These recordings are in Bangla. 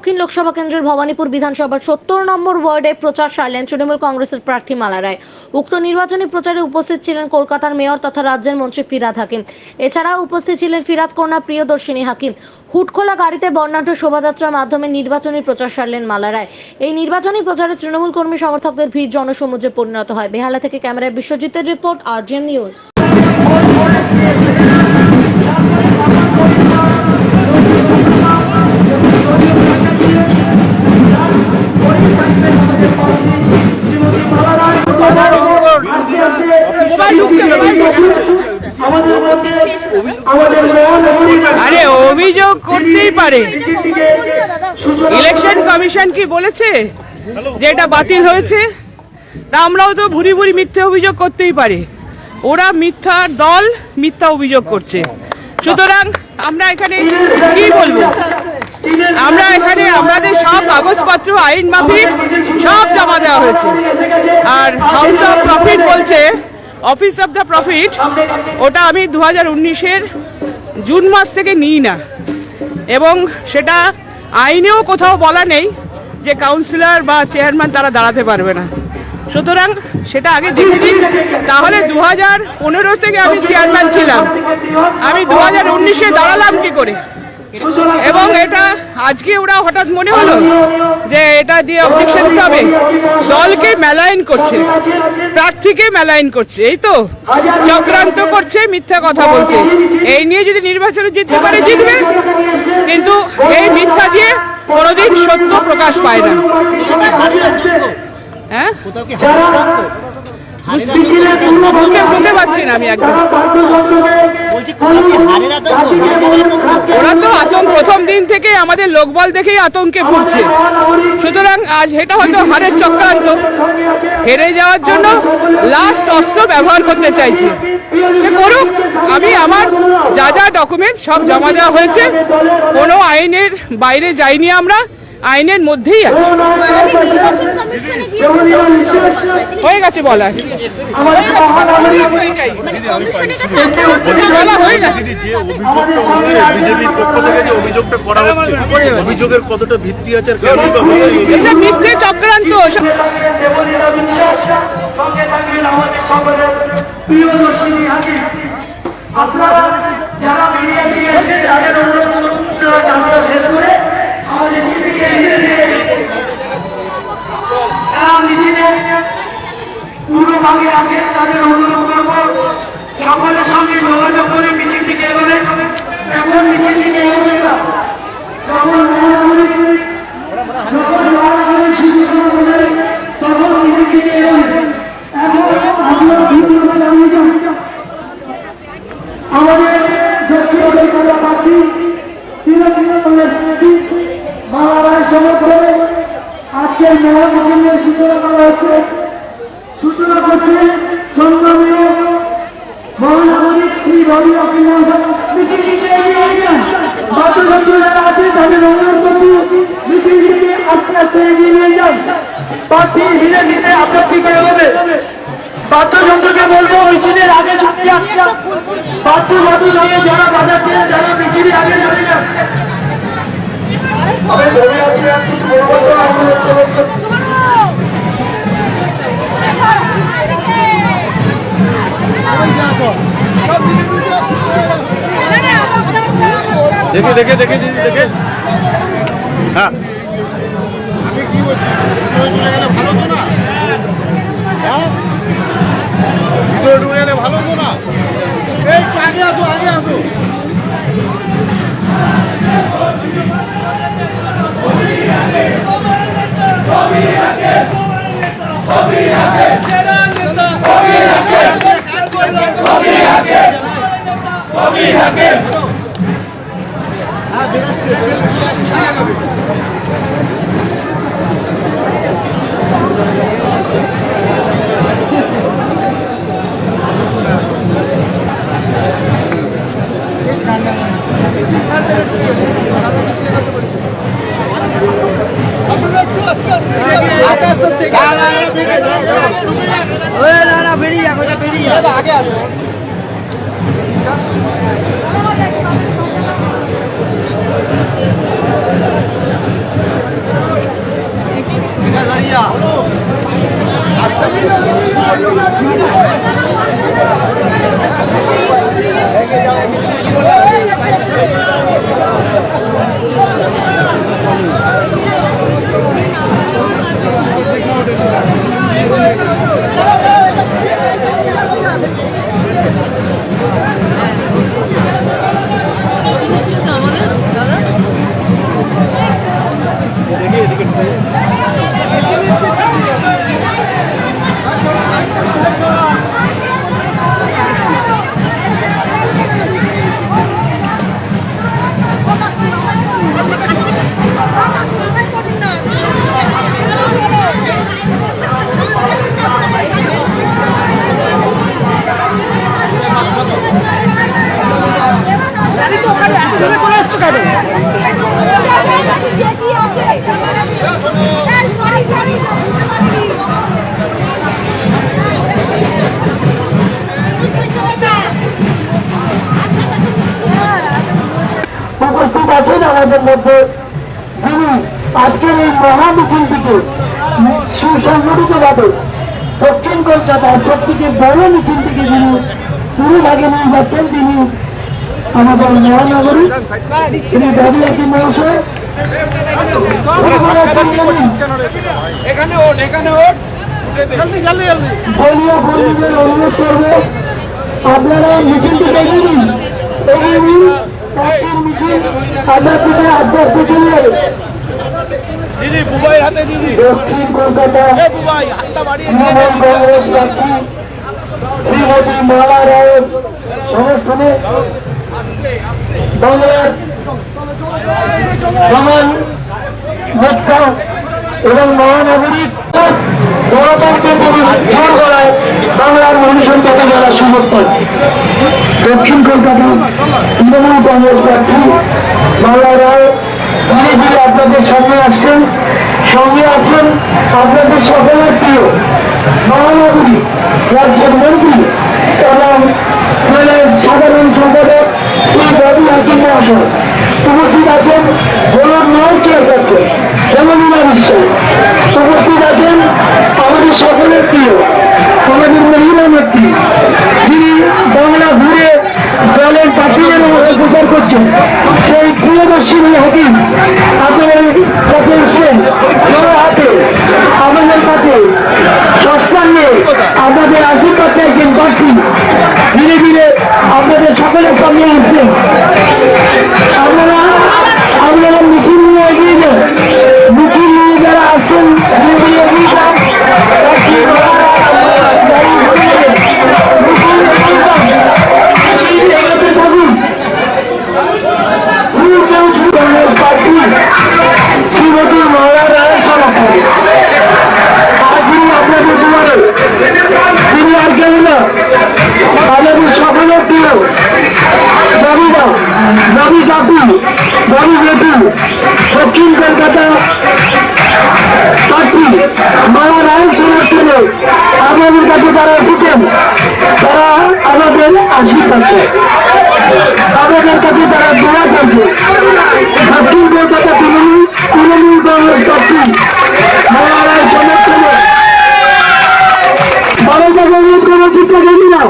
দক্ষিণ লোকসভা কেন্দ্রের ভবানীপুর বিধানসভার ৭০ নম্বর ওয়ার্ডে প্রচার সারলেন তৃণমূল কংগ্রেসের প্রার্থী মালা রায়। উক্ত নির্বাচনী প্রচারে উপস্থিত ছিলেন কলকাতার মেয়র তথা রাজ্যের মন্ত্রী ফিরহাদ হাকিম। এছাড়াও উপস্থিত ছিলেন ফিরহাদ কন্যা প্রিয়দর্শিনী হাকিম। হুটখোলা গাড়িতে বর্ণাঢ্য শোভাযাত্রার মাধ্যমে নির্বাচনী প্রচার সারলেন মালা রায়। এই নির্বাচনী প্রচারে তৃণমূল কর্মী সমর্থকদের ভিড় জনসমুদ্রে পরিণত হয়। বেহালা থেকে ক্যামেরায় বিশ্বজিতের রিপোর্ট, RGM নিউজ। আরে অভিযোগ করতেই পারে। ইলেকশন কমিশন কি বলেছে যে এটা বাতিল হয়েছে? তা আমরাও তো ভুরি ভুরি মিথ্যে অভিযোগ করতেই পারি। ওরা মিথ্যার দল, মিথ্যা অভিযোগ করছে। সুতরাং আমরা এখানে কি বলবো? আমরা এখানে আমাদের সব কাগজপত্র আইন মাফিক সব জমা দেওয়া হয়েছে। আর হাউস অফ প্রফিট বলছে, অফিস অফ দ্য প্রফিট, ওটা আমি 2019-এর জুন মাস থেকে নিই না, এবং সেটা আইনেও কোথাও বলা নেই যে কাউন্সিলর বা চেয়ারম্যান তারা দাঁড়াতে পারবে না। সুতরাং সেটা আগে দেখে নিন। তাহলে 2015 থেকে আমি চেয়ারম্যান ছিলাম, আমি 2019-এ দাঁড়ালাম কি করে? এবং এটা আজকে ওরা হঠাৎ মনে হলো যে এটা দিয়ে অবজেকশন দিতে হবে। দলকে মেলাইন করছে, প্রার্থীকে মেলাইন করছে, এই তো চক্রান্ত করছে, মিথ্যা কথা বলছে। এই নিয়ে যদি নির্বাচনে জিততে পারে জিতবে, কিন্তু এই মিথ্যা দিয়ে কোনোদিন সত্য প্রকাশ পায় না। হ্যাঁ, বুঝতে পারছি না আমি একদম। ওরা তো আতঙ্ক প্রথম দিন থেকে আমাদের লোকবল দেখেই আতঙ্কে ভুগছে। সুতরাং আজ এটা হয়তো হারের চক্রান্ত, হেরে যাওয়ার জন্য লাস্ট অস্ত্র ব্যবহার করতে চাইছে। সে করুক, আমি আমার যা যা ডকুমেন্ট সব জমা দেওয়া হয়েছে, কোনো আইনের বাইরে যাইনি, আমরা আইনের মধ্যেই আছে। হয়ে গেছে বলা, অভিযোগের কতটা ভিত্তি আছে? মিথ্যে চক্রান্ত। আপনারা যারা মিডিয়া থেকে এসে তাদের কাজটা শেষ করে আমাদের মিছিলে পূর্বভাগে আছেন তাদের অনুরোধ করব সকলের সঙ্গে যোগাযোগ করে মিছিলটিকে এগোবেন। এখন মিছিলটিকে এগোবেন না, যখন তখন মিছিলটিকে এগোবেন। এখন আপনার ভিতরে দাঁড়িয়ে যান। আমাদের দক্ষিণ কলকাতা প্রার্থী মালা রায় সমর্থনে আজকের মেলা মিছিলের সূচনা করা হচ্ছে। সূচনা করছে সংগ্রামীয় মহানগরী শ্রী রবি মিছিলটিকে এগিয়ে যান। বাদ্যযন্ত্র যারা আছে তাদের অনুরোধ করছি মিছিলটিকে আস্তে আস্তে এগিয়ে নিয়ে যান। প্রার্থী ধীরে ধীরে আপনার দিকে এগোবে। বাদ্যযন্ত্রকে বলবো মিছিলের আগে ছুটে আসতে। বাদ্যযন্ত্র সঙ্গে যারা বাজাচ্ছেন, যারা মিছিলের আগে চলে যান। দেখে দেখে দেখে দিদি দেখে। হ্যাঁ, আমি কি বলছি, চলে গেলে ভালো তো না? হ্যাঁ, ভিতরে ঢুকে গেলে ভালো তো না? এই আগে আসো, আগে আসো। আগে আসো। উপস্থিত আছেন আমাদের মধ্যে যিনি আজকের এই মহা মিছিলটিকে সুসংগঠিতভাবে দক্ষিণ কলকাতার সব থেকে বড় মিছিলটিকে যিনি পুরো ভাগে নিয়ে যাচ্ছেন, তিনি আমাদের মহানগরী তিনি দাবি হাকিম মহাশয়। দলীয় কর্মীদের অনুরোধ করবে আপনারা মিছিলটি এগিয়ে দিন, এগিয়ে দিন। মিছিল আপনার থেকে আস্তে আস্তে চলে যাবে। দক্ষিণ কলকাতা তৃণমূল কংগ্রেস প্রার্থী শ্রীমতী মালা রায়ের সমর্থনে বাংলার প্রধান নেতা এবং মহানগরীর গণতন্ত্রের প্রতি জোর গলায় বাংলার মানুষের কথা বলার সুযোগ পান দক্ষিণ কলকাতা তৃণমূল কংগ্রেস প্রার্থী মালা রায় ধীরে ধীরে আপনাদের সামনে আসছেন। সঙ্গে আছেন আপনাদের সকলের প্রিয় মহানগরী রাজ্যের মন্ত্রী এবং সাধারণ সম্পাদক শ্রী দাবি হাকিম মহাশয়। উপস্থিত আছেন বলুন নয় চেয়ারপারসন হেমলীনা বিশ্বাস। উপস্থিত আছেন আমাদের সকলের প্রিয় আমাদের মহিলা নেত্রী যিনি বাংলা ঘুরে দলের প্রার্থীদের প্রচার করছেন, সেই প্রিয়দর্শিনী হাকিম আপনাদের কাছে এসছেন হাতে আমাদের কাছে সস্তান নিয়ে আপনাদের আশীর্বাদ চাইছেন প্রার্থী। ধীরে ধীরে আপনাদের সকলের সামনে আসছেন। আপনারা মিছিল নিয়ে এগিয়ে যান, মিছিল নিয়ে যারা আসছেন ধীরে ধীরে এগিয়ে যান। শ্রীমতী মালা রায়ের সমর্থনে আজ আপনাদের জন্য তিনি আর কেন না আমাদের সকলের প্রিয় দাবিদা দাবি কাকু দাবি জেঠু দক্ষিণ কলকাতা প্রার্থী মালা রায়ের সমর্থনে আপনাদের কাছে যারা এসেছেন তারা আমাদের আশীর্বাদ চায়, আমাদের কাছে তারা দোয়া চাইছে। দক্ষিণ কলকাতা তৃণমূল কংগ্রেস প্রার্থী মালা রায়ের সমর্থনে ভালো জায়গায় অনুরোধ করার চিন্তা করি না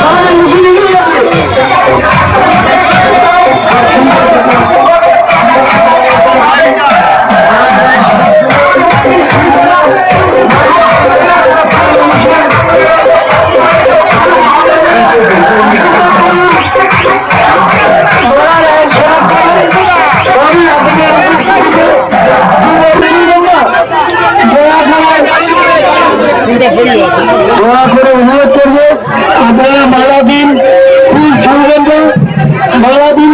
আমাদের মিছিল এগিয়ে যাচ্ছে। দয়া করে অনুরোধ করবো আপনারা মালা দিন, ফুল ছুঁড়বেন না, মালা দিন।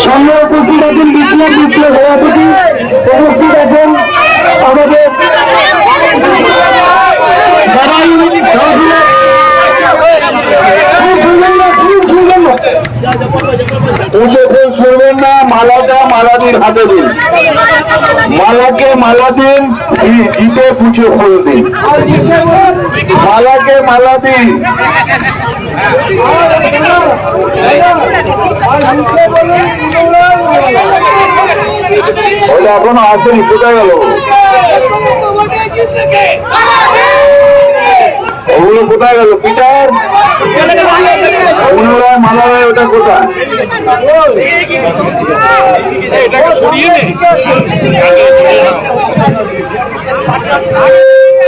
সঙ্গে উপস্থিত আছেন বিপ্লব সভাপতি, উপস্থিত আছেন আমাদের ফুল ছুঁড়বেন না, মালাটা মালা দিন হাতে দিন। মালাকে মালা দিন, জিতে পুজো ফুল দিন। মালাকে মালা দিন। ওটা এখনো আসেনি, কোথায় গেল? ওগুলো কোথায় গেল? পিটার পুনরায় মালা রায়, ওটা কোথায়?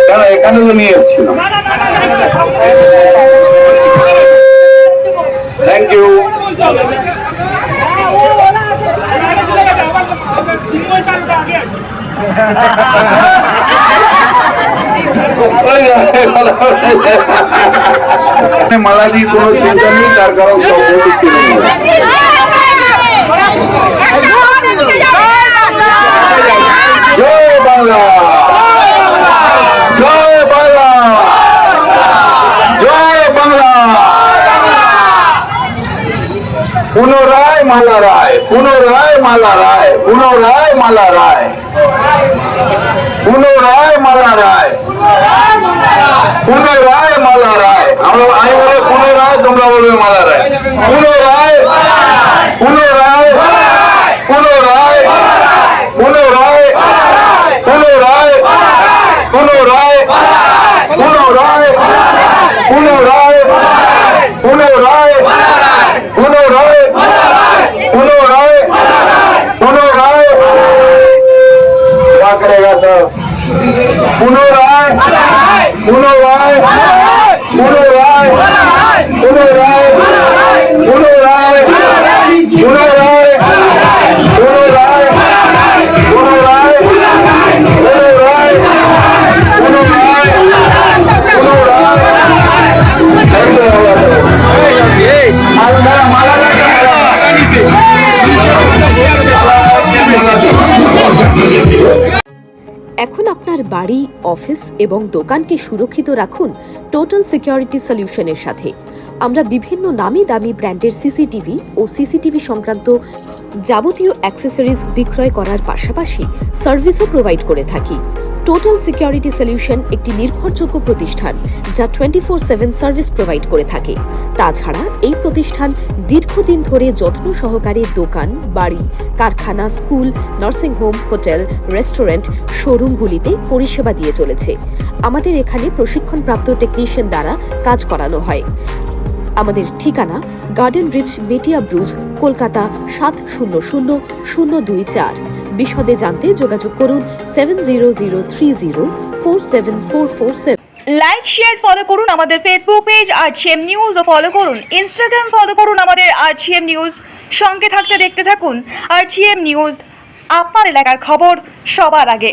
কেন এখানে তো নিয়ে এসেছিলাম। Thank you. মালা দিয়ে কোনো চিন্তা নেই, তার কারণ সব জয় বাংলা, জয় বাংলা, জয় বাংলা। পুনরায় মালা রায়, পুনরায় মালা রায়, পুনরায় মালা রায়, পুনরায় মালা রায়, পুনরায় মালা রায়। আমি বলে পুনরায়, তোমরা বলবে মালা রায়। পুনরায়, পুনরায়, পুনরায়, পুনরায়, পুনরায়, পুনরায়, পুনরায়, পুনরায়, পুনরায়, পুনরায়, পুনরায়, পুনরায়। क्या करेगा सर? पुनराय, पुनराय, पुनराय, पुनराय, पुनराय, पुनराय, पुनराय, पुनराय, पुनराय, এখন আপনার বাড়ি, অফিস এবং দোকানকে সুরক্ষিত রাখুন টোটাল সিকিউরিটি সলিউশনের সাথে। আমরা বিভিন্ন নামি দামি ব্র্যান্ডের সিসিটিভি ও সিসিটিভি সংক্রান্ত যাবতীয় অ্যাক্সেসরিজ বিক্রয় করার পাশাপাশি সার্ভিসও প্রোভাইড করে থাকি। টোটাল সিকিউরিটি সলিউশন একটি নির্ভরযোগ্য প্রতিষ্ঠান যা 24/7 সার্ভিস প্রোভাইড করে থাকে। তাছাড়া এই প্রতিষ্ঠান দীর্ঘদিন ধরে যত্ন সহকারে দোকান, বাড়ি, কারখানা, স্কুল, নার্সিংহোম, হোটেল, রেস্টুরেন্ট, শোরুমগুলিতে পরিষেবা দিয়ে চলেছে। আমাদের এখানে প্রশিক্ষণপ্রাপ্ত টেকনিশিয়ান দ্বারা কাজ করানো হয়। আমাদের ঠিকানা গার্ডেন রিচ, মেটিয়া ব্রুজ, কলকাতা 700024। বিশদে জানতে যোগাযোগ করুন 7003047447। লাইক, শেয়ার, ফলো করুন আমাদের ফেসবুক পেজ RGM নিউজ ও ফলো করুন ইনস্টাগ্রাম, ফলো করুন আমাদের RGM নিউজ। সঙ্গে থাকতে দেখতে থাকুন RGM নিউজ, আপনার এলাকার খবর সবার আগে।